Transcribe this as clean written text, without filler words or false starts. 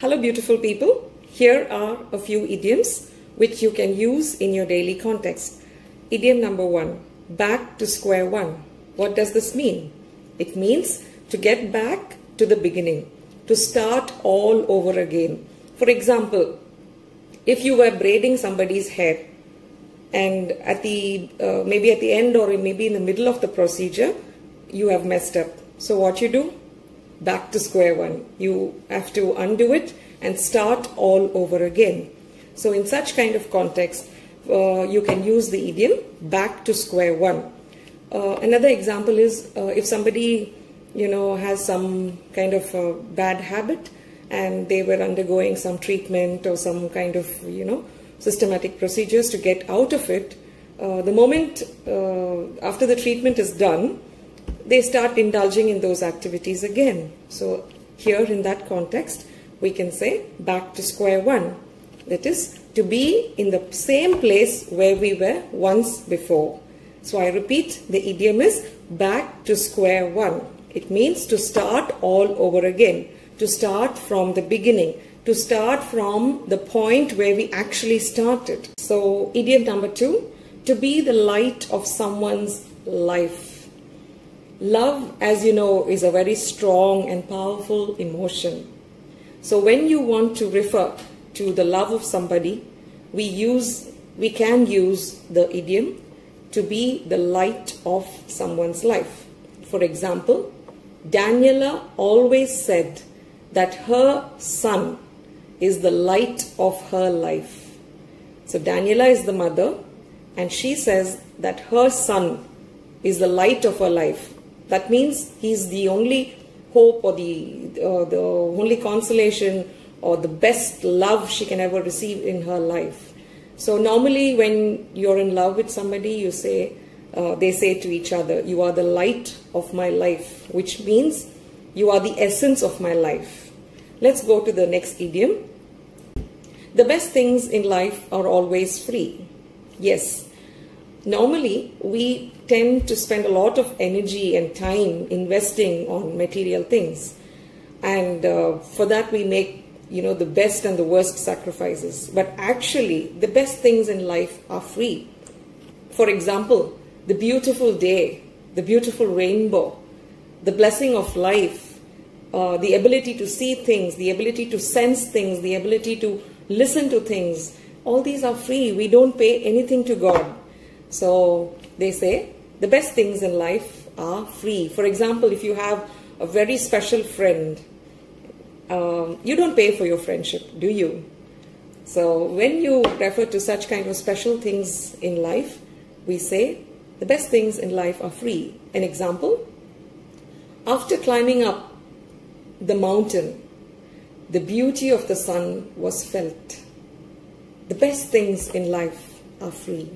Hello beautiful people, here are a few idioms which you can use in your daily context. Idiom number 1, back to square one. What does this mean? It means to get back to the beginning, to start all over again. For example, if you were braiding somebody's hair and at the maybe at the end or maybe in the middle of the procedure, you have messed up. So what you do? Back to square one. You have to undo it and start all over again. So in such kind of context, you can use the idiom back to square one. Another example is if somebody has some kind of bad habit and they were undergoing some treatment or some kind of systematic procedures to get out of it. The moment after the treatment is done, they start indulging in those activities again. So here in that context, we can say back to square one. That is to be in the same place where we were once before. So I repeat, the idiom is back to square one. It means to start all over again, to start from the beginning, to start from the point where we actually started. So idiom number 2, to be the light of someone's life. Love, as you know, is a very strong and powerful emotion. So when you want to refer to the love of somebody, we can use the idiom to be the light of someone's life. For example, Daniela always said that her son is the light of her life. So Daniela is the mother and she says that her son is the light of her life. That means he's the only hope or the only consolation or the best love she can ever receive in her life. So normally when you're in love with somebody, you say, they say to each other, you are the light of my life, which means you are the essence of my life. Let's go to the next idiom. The best things in life are always free. Yes. Normally, we tend to spend a lot of energy and time investing on material things. And for that, we make, the best and the worst sacrifices. But actually, the best things in life are free. For example, the beautiful day, the beautiful rainbow, the blessing of life, the ability to see things, the ability to sense things, the ability to listen to things. All these are free. We don't pay anything to God. So they say the best things in life are free. For example, if you have a very special friend, you don't pay for your friendship, do you? So when you refer to such kind of special things in life, we say the best things in life are free. An example, after climbing up the mountain, the beauty of the sun was felt. The best things in life are free.